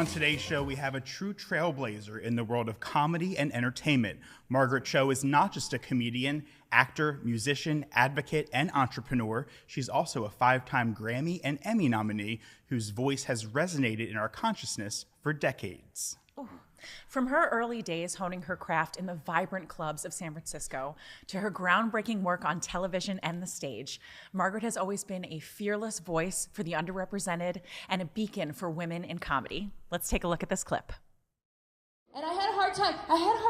On today's show, we have a true trailblazer in the world of comedy and entertainment. Margaret Cho is not just a comedian, actor, musician, advocate, and entrepreneur. She's also a 5-time Grammy and Emmy nominee whose voice has resonated in our consciousness for decades. Ooh. From her early days honing her craft in the vibrant clubs of San Francisco to her groundbreaking work on television and the stage, Margaret has always been a fearless voice for the underrepresented and a beacon for women in comedy. Let's take a look at this clip. And I had a hard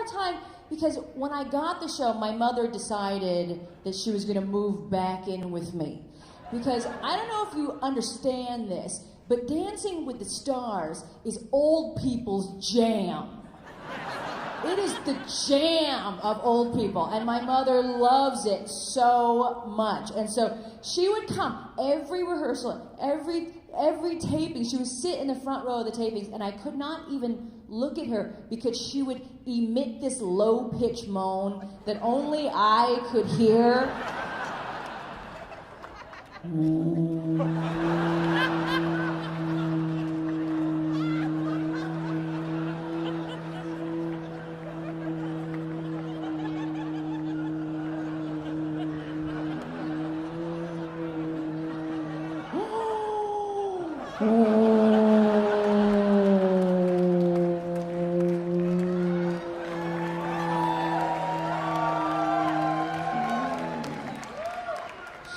time because when I got the show, my mother decided that she was going to move back in with me. Because I don't know if you understand this, but Dancing with the Stars is old people's jam. It is the jam of old people, and my mother loves it so much. And so she would come every rehearsal, every taping. She would sit in the front row of the tapings, and I could not even look at her because she would emit this low-pitch moan that only I could hear.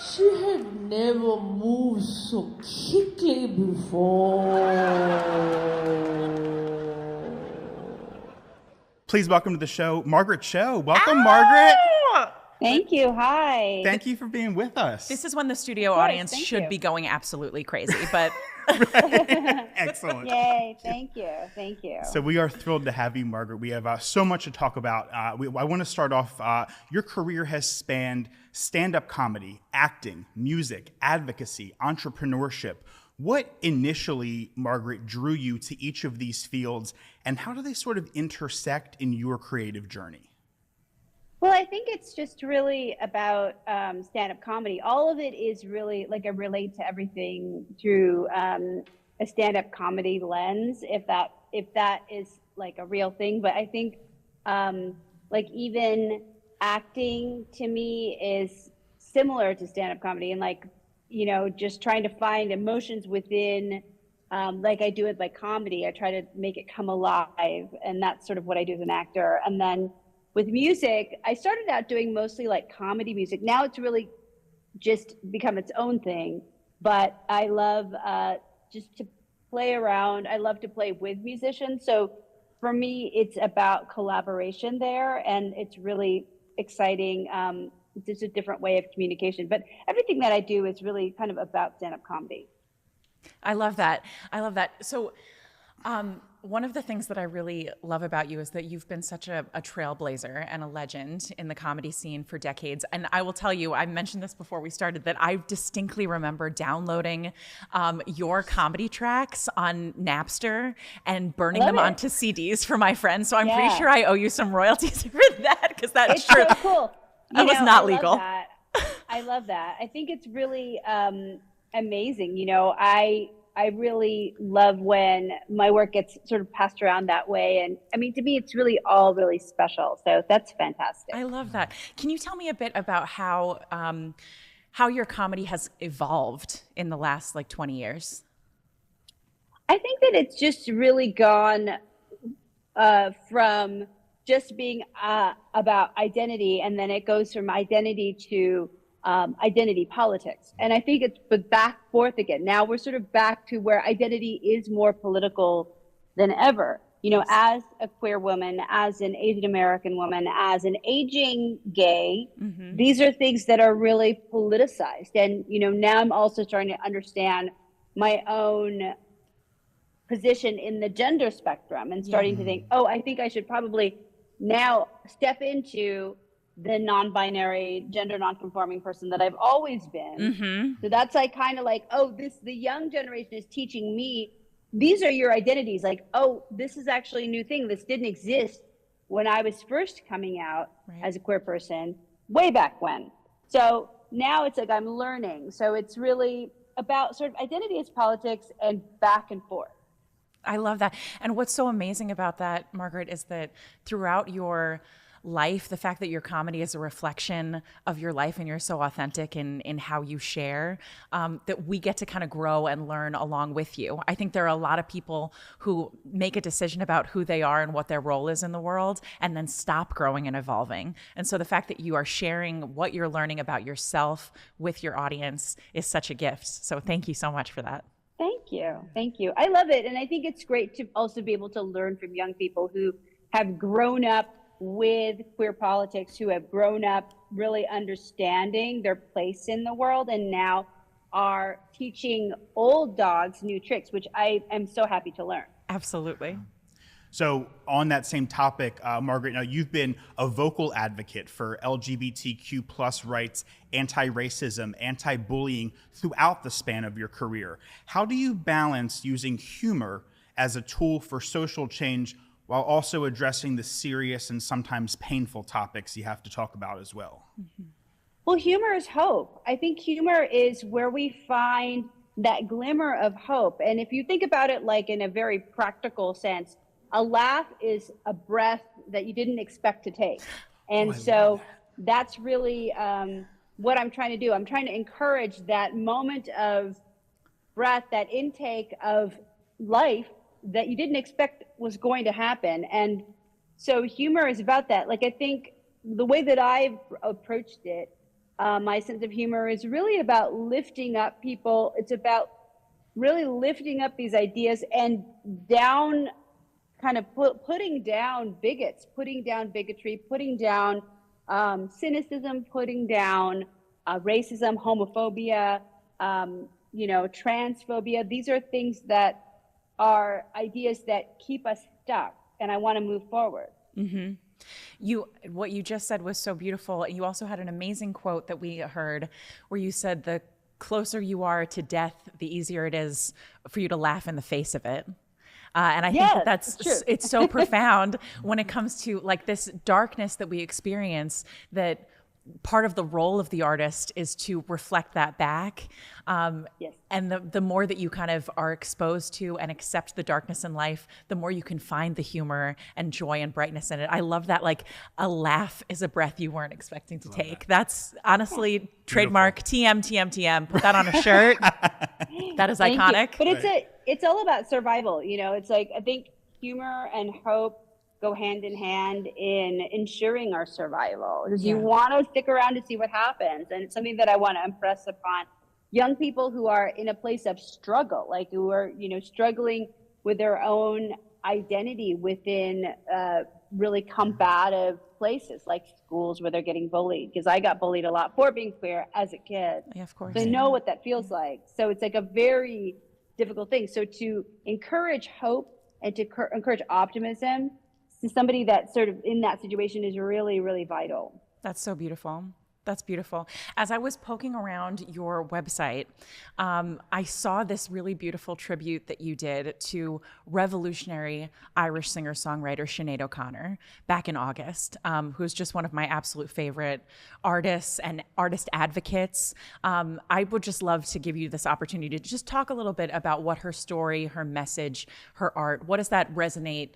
She had never moved so quickly before. Please welcome to the show, Margaret Cho. Welcome, Margaret. Thank you. Hi. Thank you for being with us. This is when the studio audience should be going absolutely crazy, but... Excellent. Yay. Thank you. Thank you. So we are thrilled to have you, Margaret. We have so much to talk about. I want to start off, your career has spanned stand-up comedy, acting, music, advocacy, entrepreneurship. What initially, Margaret, drew you to each of these fields, and how do they sort of intersect in your creative journey? Well, I think it's just really about stand-up comedy. All of it is really like I relate to everything through a stand-up comedy lens, if that is like a real thing. But I think like even acting to me is similar to stand-up comedy, and like, you know, just trying to find emotions within, like I do with like comedy. I try to make it come alive, and that's sort of what I do as an actor. And then with music, I started out doing mostly like comedy music. Now it's really just become its own thing. But I love just to play around. I love to play with musicians. So for me, it's about collaboration there, and it's really exciting. It's just a different way of communication. But everything that I do is really kind of about stand-up comedy. I love that. I love that. So one of the things that I really love about you is that you've been such a trailblazer and a legend in the comedy scene for decades. And I will tell you, I mentioned this before we started, that I distinctly remember downloading your comedy tracks on Napster and burning them onto CDs for my friends. So I'm pretty sure I owe you some royalties for that, because that's true. So cool. That was not legal. I love that. I think it's really amazing. You know, I really love when my work gets sort of passed around that way. And I mean, to me, it's really all really special. So that's fantastic. I love that. Can you tell me a bit about how your comedy has evolved in the last like 20 years? I think that it's just really gone from just being about identity, and then it goes from identity to identity politics. And I think it's back forth again. Now we're sort of back to where identity is more political than ever. You know, as a queer woman, as an Asian American woman, as an aging gay, these are things that are really politicized. And, you know, now I'm also trying to understand my own position in the gender spectrum and starting to think, oh, I think I should probably now step into the non-binary, gender non-conforming person that I've always been. So that's like kind of like, oh, the young generation is teaching me, these are your identities. Like, oh, this is actually a new thing. This didn't exist when I was first coming out as a queer person way back when. So now it's like I'm learning. So it's really about sort of identity as politics and back and forth. I love that. And what's so amazing about that, Margaret, is that throughout your life, the fact that your comedy is a reflection of your life and you're so authentic in how you share, that we get to kind of grow and learn along with you. I think there are a lot of people who make a decision about who they are and what their role is in the world and then stop growing and evolving. And so the fact that you are sharing what you're learning about yourself with your audience is such a gift. So thank you so much for that. Thank you. Thank you. I love it. And I think it's great to also be able to learn from young people who have grown up with queer politics, who have grown up really understanding their place in the world and now are teaching old dogs new tricks, which I am so happy to learn. Absolutely. So on that same topic, Margaret, now you've been a vocal advocate for LGBTQ plus rights, anti-racism, anti-bullying throughout the span of your career. How do you balance using humor as a tool for social change while also addressing the serious and sometimes painful topics you have to talk about as well? Mm-hmm. Well, humor is hope. I think humor is where we find that glimmer of hope. And if you think about it like in a very practical sense, a laugh is a breath that you didn't expect to take. And so that's really what I'm trying to do. I'm trying to encourage that moment of breath, that intake of life that you didn't expect was going to happen. And so humor is about that. Like, I think the way that I've approached it, my sense of humor is really about lifting up people. It's about really lifting up these ideas and down, kind of putting down bigots, putting down bigotry, putting down cynicism, putting down racism, homophobia, transphobia. These are things that are ideas that keep us stuck, and I want to move forward. Mm-hmm. What you just said was so beautiful. You also had an amazing quote that we heard where you said, the closer you are to death, the easier it is for you to laugh in the face of it. And I think it's so profound when it comes to like this darkness that we experience, that part of the role of the artist is to reflect that back. Yes. And the more that you kind of are exposed to and accept the darkness in life, the more you can find the humor and joy and brightness in it. I love that, like, a laugh is a breath you weren't expecting to take. That's honestly trademark. TM. Put that on a shirt. That is iconic. But it's all about survival. It's like, I think humor and hope go hand in hand in ensuring our survival, because you want to stick around to see what happens. And it's something that I want to impress upon young people who are in a place of struggle, like who are, struggling with their own identity within really combative places like schools where they're getting bullied. Because I got bullied a lot for being queer as a kid. Yeah, of course. So I know what that feels like. So it's like a very difficult thing. So to encourage hope and to encourage optimism to somebody that's sort of in that situation is really, really vital. That's so beautiful. That's beautiful. As I was poking around your website, I saw this really beautiful tribute that you did to revolutionary Irish singer-songwriter Sinead O'Connor back in August, who's just one of my absolute favorite artists and artist advocates. I would just love to give you this opportunity to just talk a little bit about what her story, her message, her art, what does that resonate?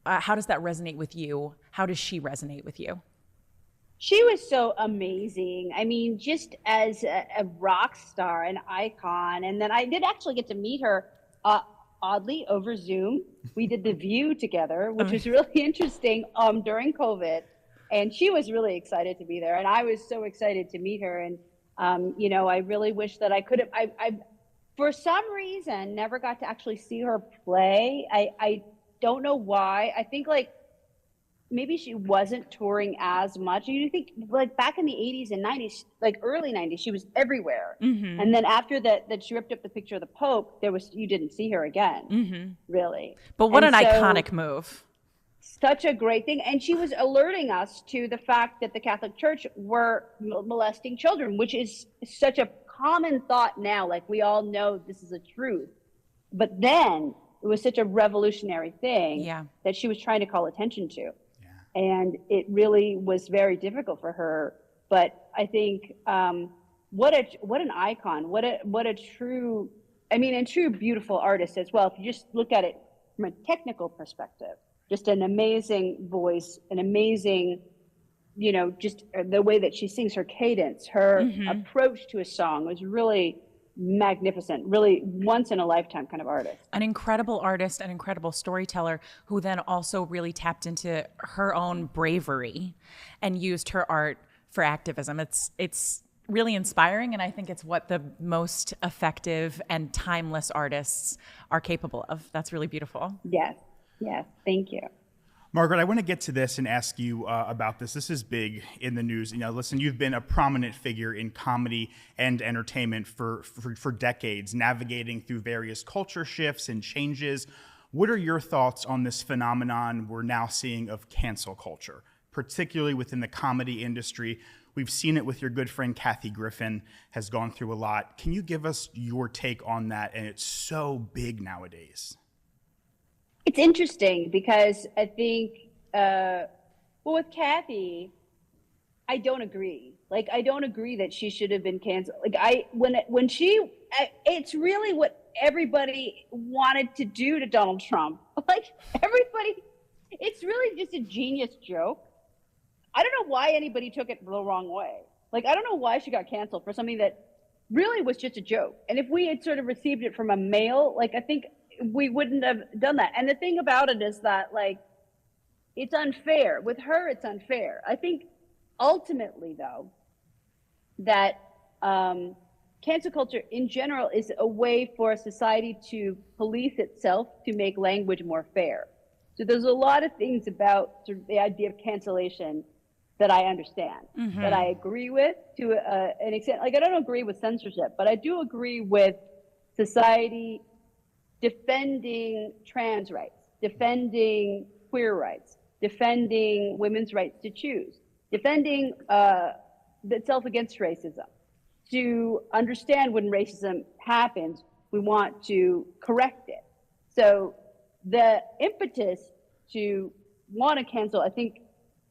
How does that resonate with you? How does she resonate with you? She was so amazing. I mean, just as a rock star, an icon. And then I did actually get to meet her, oddly, over Zoom. We did The View together, which was really interesting during COVID. And she was really excited to be there. And I was so excited to meet her. And, I really wish that I could have, I for some reason, never got to actually see her play. I don't know why. I think maybe she wasn't touring as much. You think like back in the 80s and 90s, like early 90s, she was everywhere. Mm-hmm. And then after that she ripped up the picture of the Pope, you didn't see her again, really. But what an iconic move. Such a great thing. And she was alerting us to the fact that the Catholic Church were molesting children, which is such a common thought now. Like, we all know this is a truth. But then it was such a revolutionary thing that she was trying to call attention to. And it really was very difficult for her. But I think what an icon, what a true, and true beautiful artist as well. If you just look at it from a technical perspective, just an amazing voice, an amazing, just the way that she sings, her cadence, her approach to a song was really magnificent, really once in a lifetime kind of artist. An incredible artist, an incredible storyteller who then also really tapped into her own bravery and used her art for activism. It's really inspiring, and I think it's what the most effective and timeless artists are capable of. That's really beautiful. Yes, thank you. Margaret, I want to get to this and ask you about this. This is big in the news. Listen, you've been a prominent figure in comedy and entertainment for decades, navigating through various culture shifts and changes. What are your thoughts on this phenomenon we're now seeing of cancel culture, particularly within the comedy industry? We've seen it with your good friend Kathy Griffin, has gone through a lot. Can you give us your take on that? And it's so big nowadays. It's interesting because I think, with Kathy, I don't agree. Like, I don't agree that she should have been canceled. Like, it's really what everybody wanted to do to Donald Trump. Like, everybody, it's really just a genius joke. I don't know why anybody took it the wrong way. Like, I don't know why she got canceled for something that really was just a joke. And if we had sort of received it from a male, like, I think we wouldn't have done that. And the thing about it is that, like, it's unfair. With her, it's unfair. I think ultimately, though, that cancel culture in general is a way for society to police itself to make language more fair. So there's a lot of things about sort of the idea of cancellation that I understand, that I agree with to an extent. Like, I don't agree with censorship, but I do agree with society defending trans rights, defending queer rights, defending women's rights to choose, defending itself against racism. To understand when racism happens, we want to correct it. So the impetus to want to cancel, I think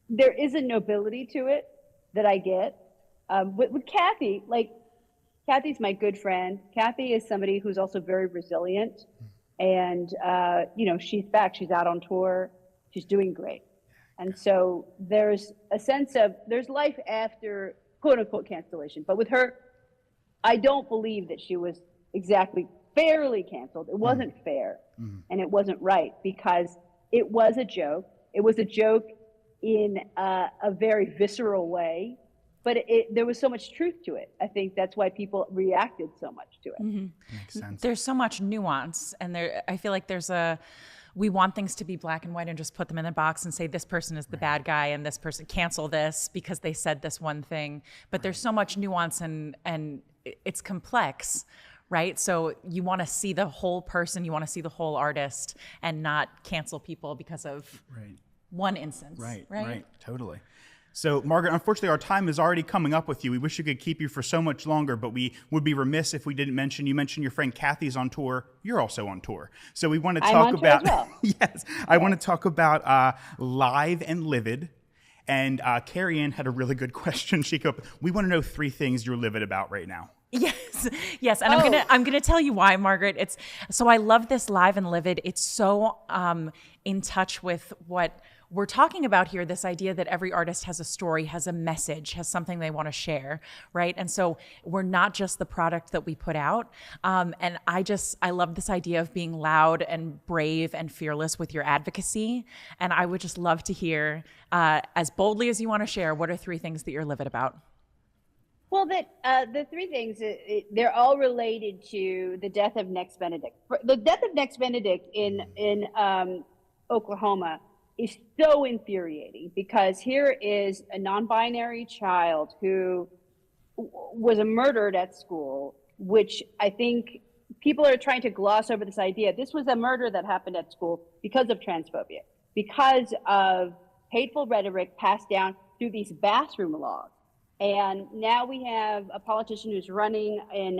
there is a nobility to it that I get. With Kathy, like, Kathy's my good friend. Kathy is somebody who's also very resilient. And, she's back. She's out on tour. She's doing great. And so there's a sense of there's life after quote unquote cancellation. But with her, I don't believe that she was exactly fairly canceled. It wasn't fair and it wasn't right because it was a joke. It was a joke in a very visceral way, but there was so much truth to it. I think that's why people reacted so much to it. Makes sense. There's so much nuance, and I feel like we want things to be black and white and just put them in a box and say this person is the bad guy and this person cancel this because they said this one thing. But there's so much nuance and it's complex, right? So you want to see the whole person, you want to see the whole artist and not cancel people because of one instance. Right, totally. So, Margaret, unfortunately, our time is already coming up with you. We wish we could keep you for so much longer, but we would be remiss if we didn't mention, you mentioned your friend Kathy's on tour. You're also on tour. So we want to talk about, I want to talk about Live and Livid. And Kerriann had a really good question. We want to know 3 things you're livid about right now. Yes, and I'm gonna tell you why, Margaret. So I love this Live and Livid. It's so in touch with what we're talking about here, this idea that every artist has a story, has a message, has something they want to share, right? And so we're not just the product that we put out. And I love this idea of being loud and brave and fearless with your advocacy. And I would just love to hear, as boldly as you want to share, what are 3 things that you're livid about? Well, the 3 things, they're all related to the death of Nex Benedict. The death of Nex Benedict in Oklahoma is so infuriating because here is a non-binary child who was murdered at school, which I think people are trying to gloss over this idea. This was a murder that happened at school because of transphobia, because of hateful rhetoric passed down through these bathroom laws. And now we have a politician who's running in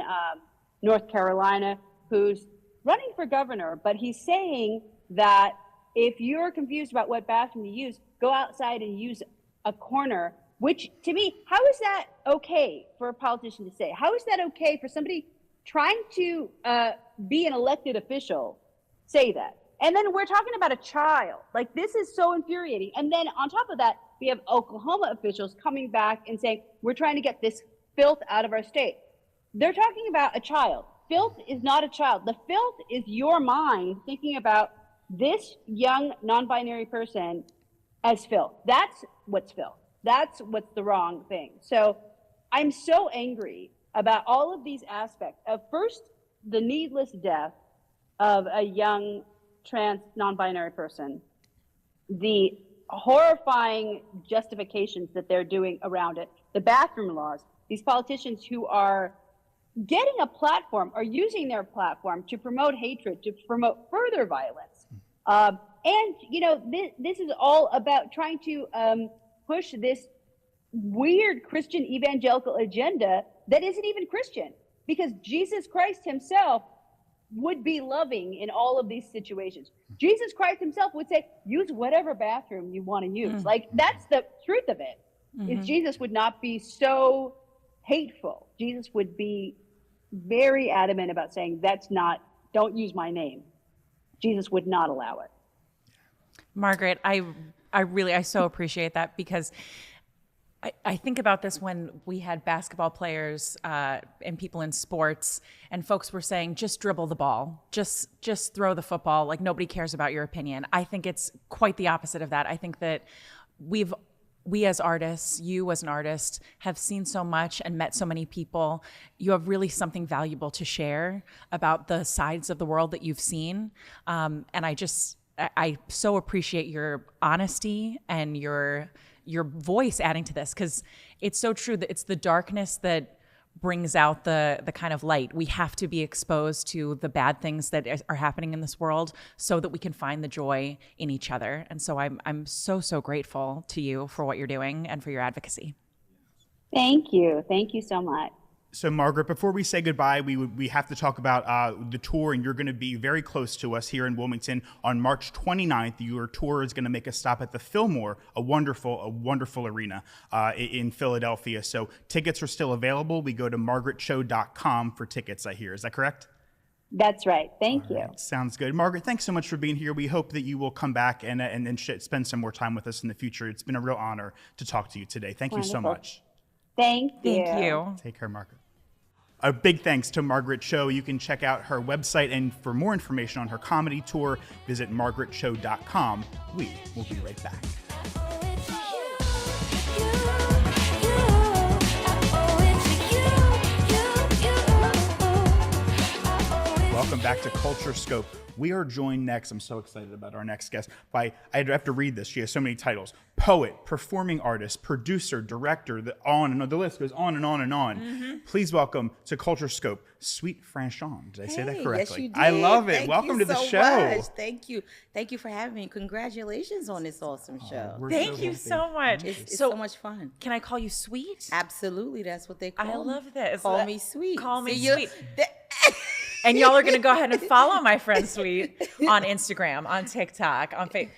North Carolina who's running for governor, but he's saying that if you're confused about what bathroom to use, go outside and use a corner, which to me, how is that okay for a politician to say? How is that okay for somebody trying to be an elected official say that? And then we're talking about a child. Like, this is so infuriating. And then on top of that, we have Oklahoma officials coming back and saying, we're trying to get this filth out of our state. They're talking about a child. Filth is not a child. The filth is your mind thinking about this young non-binary person as filth. That's what's filth. That's what's the wrong thing. So I'm so angry about all of these aspects of, first, the needless death of a young trans non-binary person, the horrifying justifications that they're doing around it, the bathroom laws, these politicians who are getting a platform or using their platform to promote hatred, to promote further violence. And, you know, this is all about trying to push this weird Christian evangelical agenda that isn't even Christian, because Jesus Christ himself would be loving in all of these situations. Jesus Christ himself would say, use whatever bathroom you want to use. Like, that's the truth of it, is Jesus would not be so hateful. Jesus would be very adamant about saying, don't use my name. Jesus would not allow it. Margaret, I so appreciate that, because I think about this when we had basketball players and people in sports, and folks were saying, just dribble the ball, just throw the football, like nobody cares about your opinion. I think it's quite the opposite of that. I think that we as artists, you as an artist, have seen so much and met so many people. You have really something valuable to share about the sides of the world that you've seen. And I so appreciate your honesty and your voice adding to this, because it's so true that it's the darkness that brings out the kind of light. We have to be exposed to the bad things that are happening in this world so that we can find the joy in each other. And so I'm so grateful to you for what you're doing and for your advocacy. Thank you. Thank you so much. So, Margaret, before we say goodbye, we have to talk about the tour, and you're going to be very close to us here in Wilmington on March 29th. Your tour is going to make a stop at the Fillmore, a wonderful arena in Philadelphia. So tickets are still available. We go to margaretcho.com for tickets, I hear. Is that correct? That's right. Thank you. Right. Sounds good. Margaret, thanks so much for being here. We hope that you will come back and spend some more time with us in the future. It's been a real honor to talk to you today. Thank you so much. Thank you. Thank you. Take care, Margaret. A big thanks to Margaret Cho. You can check out her website, and for more information on her comedy tour, visit margaretcho.com. We will be right back. Welcome back to CultureScope. We are joined next, I'm so excited about our next guest, by, I have to read this, she has so many titles: poet, performing artist, producer, director, the list goes on and on and on. Please welcome to CultureScope, SuiteFranchon. Did I say that correctly? Yes, you did. I love it. Thank Welcome you to the so show. Much. Thank you. Thank you for having me. Congratulations on this awesome show. Thank you so much. It's so much fun. Can I call you Sweet? Absolutely. That's what they call me. I love this. Call me Sweet. Call me See, Sweet. And y'all are going to go ahead and follow my friend Sweet on Instagram, on TikTok, on Facebook.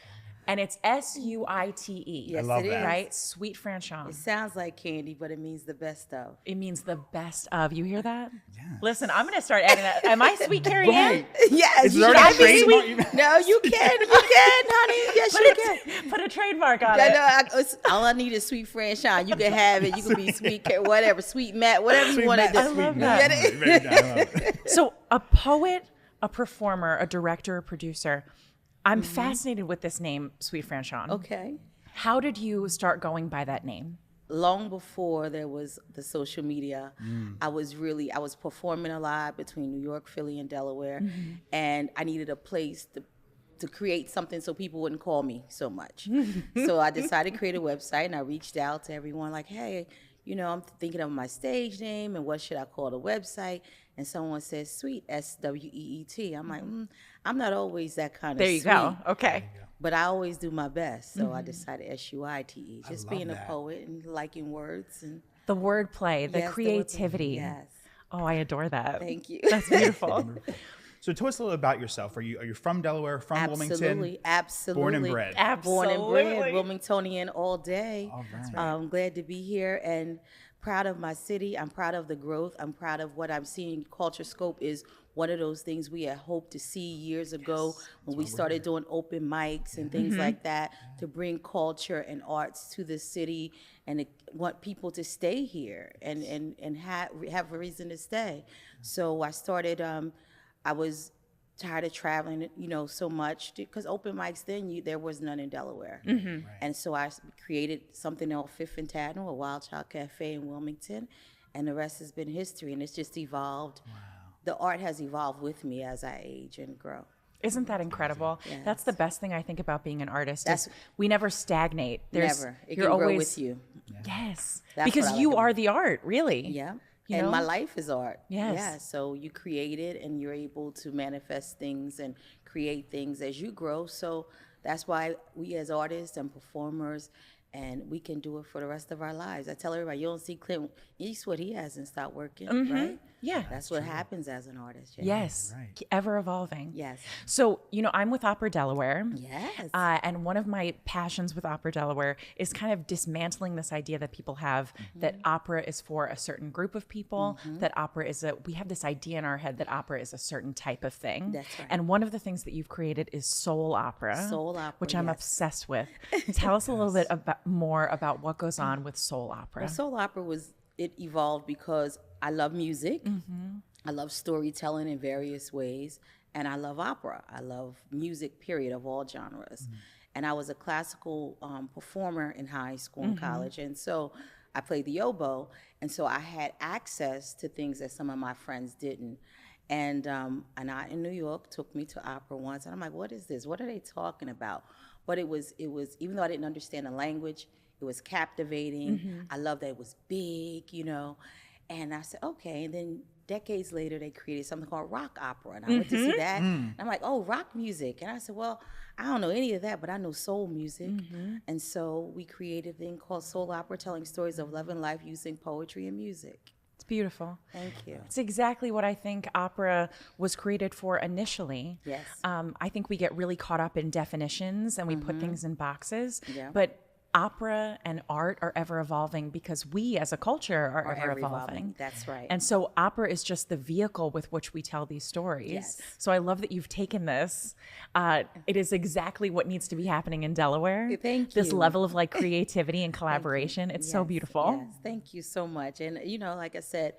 And it's SuiteFranchon. Yes, I love it that. is. Right? SuiteFranchon. It sounds like candy, but it means the best of. It means the best of. You hear that? Yes. Listen, I'm going to start adding that. Am I Sweet Carrie Ann? Yes, Is you there should. already a I be trademark? sweet. No, you can, honey. Yes, you can. Put a trademark on No, it. all I need is SuiteFranchon. You can have it. You can be Sweet, whatever, Sweet Matt, whatever you want to do. I love that. I love it. So a poet, a performer, a director, a producer. I'm fascinated with this name, SuiteFranchon. Okay. How did you start going by that name? Long before there was the social media, I was performing a lot between New York, Philly, and Delaware, and I needed a place to create something so people wouldn't call me so much. So I decided to create a website, and I reached out to everyone like, hey, I'm thinking of my stage name, and what should I call the website? And someone says Sweet, SWEET. I'm like, I'm not always that kind of There you sweet, go. Okay. but I always do my best. So I decided SUITE, just love being that. a poet and liking words and The wordplay, the Yes, the wordplay. creativity. Yes. Oh, I adore that. Thank you. That's beautiful. So tell us a little about yourself. Are you from Delaware, from Wilmington? Absolutely. Born and bred. Born and Absolutely. bred, Wilmingtonian all day. All right. I'm glad to be here and proud of my city. I'm proud of the growth. I'm proud of what I'm seeing. CultureScope is one of those things we had hoped to see years ago when we started doing open mics and things like that, to bring culture and arts to the city and want people to stay here and have a reason to stay. So I started, I was tired of traveling, so much, because open mics then, there was none in Delaware. And so I created something on Fifth and Tatnall, a Wild Child Cafe in Wilmington, and the rest has been history, and it's just evolved. Wow. The art has evolved with me as I age and grow. Isn't that incredible? Yes. That's the best thing I think about being an artist. Is we never stagnate. Never. It can grow with you. Yes. That's because you are the art, really. Yeah. You and know? my life is art. Yes. Yeah. So you create it and you're able to manifest things and create things as you grow. So that's why we as artists and performers, and we can do it for the rest of our lives. I tell everybody, you don't see Clint Eastwood, he hasn't stopped working, right? Yeah. That's what happens as an artist. Yes. Right. Ever evolving. Yes. So, I'm with Opera Delaware. Yes. And one of my passions with Opera Delaware is kind of dismantling this idea that people have that opera is for a certain group of people, that opera is we have this idea in our head that opera is a certain type of thing. That's right. And one of the things that you've created is soul opera. Soul opera, which I'm yes. obsessed with. Tell us a little bit more about what goes on with soul opera. Well, soul opera it evolved because I love music. I love storytelling in various ways, and I love opera. I love music, period, of all genres. And I was a classical performer in high school and college, and so I played the oboe, and so I had access to things that some of my friends didn't. And I in New York took me to opera once, and I'm like, what is this? What are they talking about? But it was even though I didn't understand the language, it was captivating. I loved that it was big, and I said, okay. And then decades later, they created something called rock opera, and I went to see that. And I'm like, oh, rock music. And I said, well, I don't know any of that, but I know soul music. And so we created a thing called soul opera, telling stories of love and life using poetry and music. It's beautiful. Thank you. It's exactly what I think opera was created for initially. Yes. I think we get really caught up in definitions and we put things in boxes. Yeah. But opera and art are ever evolving because we as a culture are ever evolving. That's right. And so opera is just the vehicle with which we tell these stories. Yes. So I love that you've taken this. It is exactly what needs to be happening in Delaware. Thank This you. level of creativity and collaboration. It's so beautiful. Yes, thank you so much. And like I said,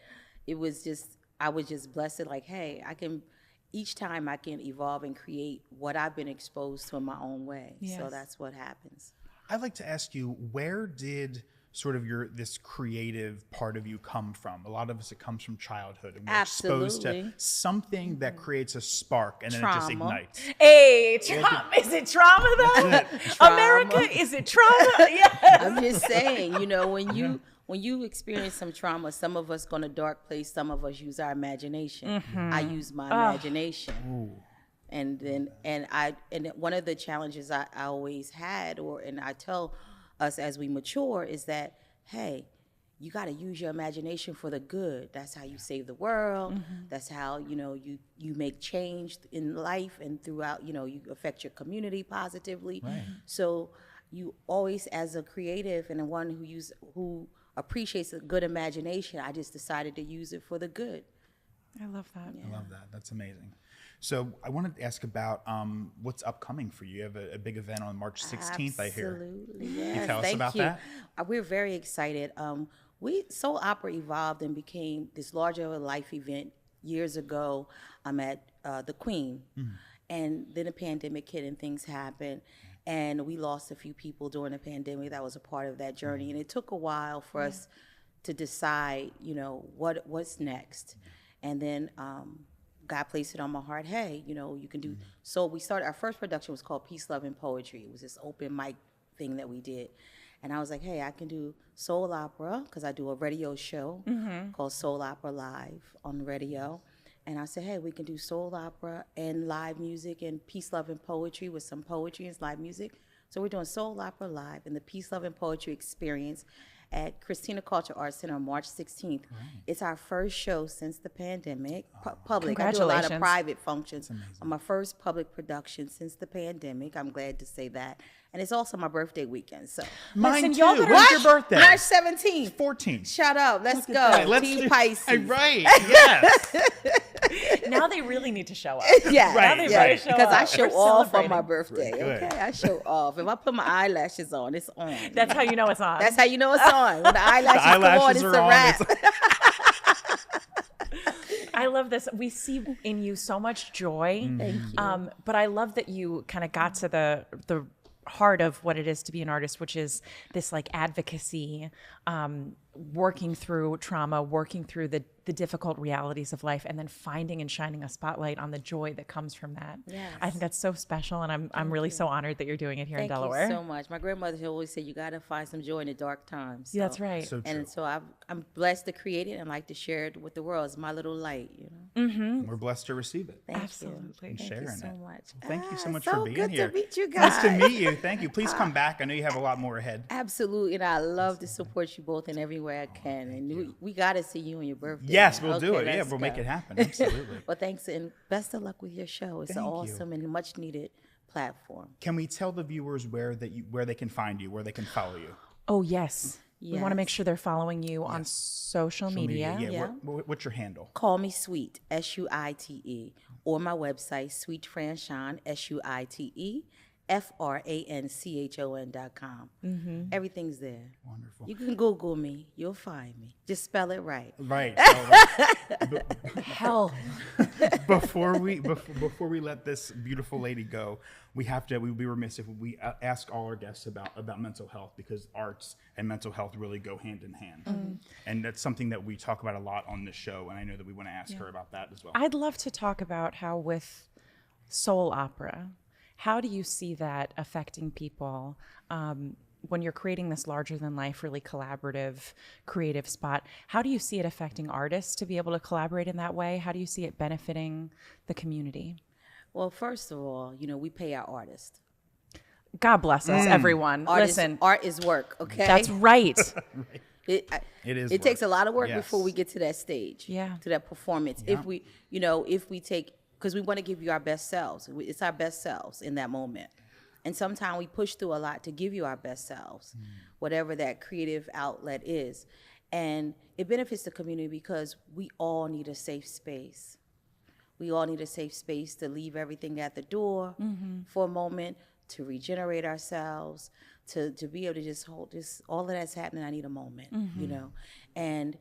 I was just blessed. Hey, each time I can evolve and create what I've been exposed to in my own way. Yes. So that's what happens. I'd like to ask you, where did sort of this creative part of you come from? A lot of us, it comes from childhood, and we're exposed to Absolutely. something that creates a spark, and then it just Trauma. ignites. Hey, trauma. Is it trauma though? Trauma. America, is it trauma? Yes. I'm just saying, when you experience some trauma, some of us go in a dark place, some of us use our imagination. I use my imagination. And one of the challenges I always had, and I tell us as we mature, is that, hey, you got to use your imagination for the good. That's how you save the world. That's how, you make change in life and throughout, you affect your community positively. Right. So you always, as a creative and one who appreciates a good imagination, I just decided to use it for the good. I love that. I love that. That's amazing. So I wanted to ask about what's upcoming for you. You have a big event on March 16th, I hear. Absolutely, yes. Can you tell us about that? We're very excited. Soul Opera evolved and became this larger life event years ago. I'm at the Queen, and then the pandemic hit and things happened. And we lost a few people during the pandemic. That was a part of that journey. And it took a while for us to decide, what's next. And then God placed it on my heart, hey, you can do. So our first production was called Peace, Love, and Poetry. It was this open mic thing that we did. And I was like, hey, I can do soul opera, because I do a radio show called Soul Opera Live on radio. And I said, hey, we can do soul opera and live music and peace, love, and poetry with some poetry and live music. So we're doing soul opera live and the Peace, Love, and Poetry experience at Christina Culture Arts Center on March 16th. It's our first show since the pandemic, public. I do a lot of Congratulations. private functions. On my first public production since the pandemic. I'm glad to say that. And it's also my birthday weekend. So Mine Listen, too. y'all better- When's your birthday? March 17th. 14th. Shut up. Let's go. Right, let's Team do- Pisces. Right. Yes. Now they really need to show up. Yeah, Right, Now they right. really show because I up. show We're off on my celebrating. birthday. Good. Okay, I show off. If I put my eyelashes on, it's on. That's how you know it's on. That's how you know it's on. When the eyelashes, come on, eyelashes it's are a on, wrap. I love this. We see in you so much joy. Thank you. But I love that you kind of got to the heart of what it is to be an artist, which is this like advocacy, working through trauma, working through the difficult realities of life, and then finding and shining a spotlight on the joy that comes from that. Yes. I think that's so special, and I'm really so honored that you're doing it here in Thank Delaware. you so much. My grandmother always said you got to find some joy in the dark times. Yeah, that's right. So true. And so I'm blessed to create it and like to share it with the world. It's my little light, you know. We're blessed to receive it. Thank Absolutely. you. And Thank sharing you so it. much. Thank you so much so for being good here. to meet you guys. Nice to meet you. Thank you. Please come back. I know you have a lot more ahead. Absolutely, and I love to support you both in every way I can. And we got to see you on your birthday. Yes, we'll do Okay, it. Yeah, let's we'll make go. it happen. Absolutely. Well, thanks, and best of luck with your show. It's an Thank you. awesome and much needed platform. Can we tell the viewers where they can find you, where they can follow you? Oh, yes. We want to make Yes. sure they're following you on social media. Yeah. What's your handle? Call me Sweet, SUITE, or my website, SuiteFranchon, SuiteFranchon.com. Everything's there. Wonderful. You can Google me, you'll find me. Just spell it right. Right. Hell. Before we let this beautiful lady go, we'd be remiss if we ask all our guests about mental health, because arts and mental health really go hand in hand. And that's something that we talk about a lot on this show, and I know that we want to ask her about that as well. I'd love to talk about how with soul opera, how do you see that affecting people when you're creating this larger than life, really collaborative, creative spot? How do you see it affecting artists to be able to collaborate in that way? How do you see it benefiting the community? Well, first of all, we pay our artists. God bless us, everyone. Listen, Art is work, okay? that's right. It is. It takes a lot of work Yes. before we get to that stage, Yeah. to that performance. Yeah. If we take, because we want to give you our best selves. It's our best selves in that moment. And sometimes we push through a lot to give you our best selves, whatever that creative outlet is. And it benefits the community because we all need a safe space. We all need a safe space to leave everything at the door for a moment, to regenerate ourselves, to be able to just hold this, all of that's happening, I need a moment, And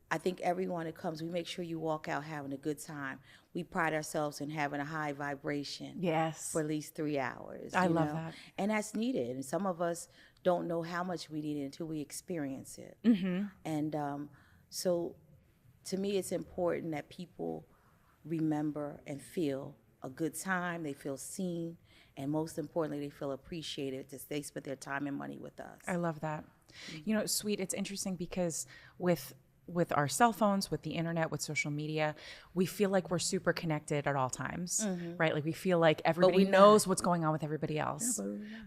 I think everyone that comes, we make sure you walk out having a good time. We pride ourselves in having a high vibration Yes. for at least 3 hours. I you love know? that. And that's needed. And some of us don't know how much we need it until we experience it. And so to me, it's important that people remember and feel a good time, they feel seen, and most importantly, they feel appreciated that they spent their time and money with us. I love that. Sweet, it's interesting because with our cell phones, with the internet, with social media, we feel like we're super connected at all times, right? Like we feel like everybody knows what's going on with everybody else.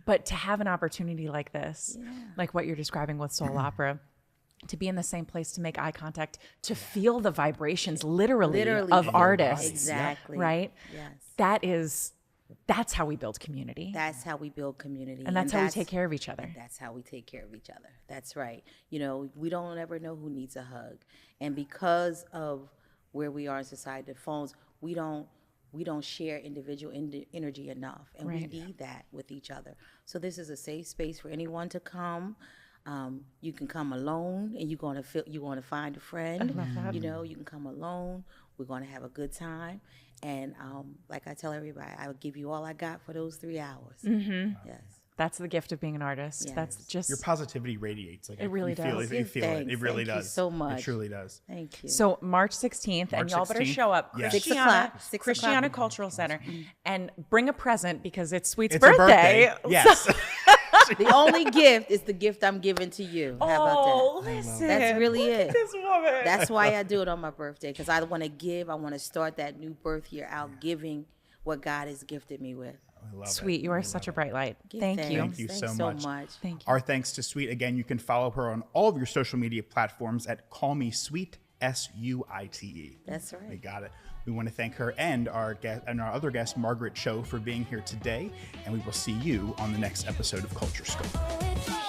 But to have an opportunity like this, like what you're describing with soul opera, to be in the same place, to make eye contact, to feel the vibrations literally of artists, Exactly. right? Yes. That's how we build community. That's how we build community. And that's how we take care of each other. That's how we take care of each other. That's right. We don't ever know who needs a hug. And because of where we are in society, the phones, we don't share individual energy enough. And we need that with each other. So this is a safe space for anyone to come. You can come alone and you're going to find a friend. You can come alone. We're going to have a good time. And like I tell everybody, I will give you all I got for those 3 hours. Yes. That's the gift of being an artist. Yes. That's just Your positivity radiates. Like It really you feel does. it. You feel it. Thanks. It really Thank you does. so much. It truly does. Thank you. So March 16th, and March y'all better 16th, show up. yes. 6 Christiana, o'clock. 6 Christiana o'clock. Cultural Center, and bring a present because it's Sweet's It's birthday. a birthday. Yes. The only gift is the gift I'm giving to you. How about that? Listen, That's really look it. at this woman. That's why I do it on my birthday, because I want to give. I want to start that new birth year out giving what God has gifted me with. I love Sweet, it. you are such a bright light. Thank you. Thank you Thanks so much. Thank you. Our thanks to Sweet. Again, you can follow her on all of your social media platforms at Call Me Sweet, SUITE. That's right. We got it. We want to thank her and our guest and our other guest, Margaret Cho, for being here today. And we will see you on the next episode of CultureScope.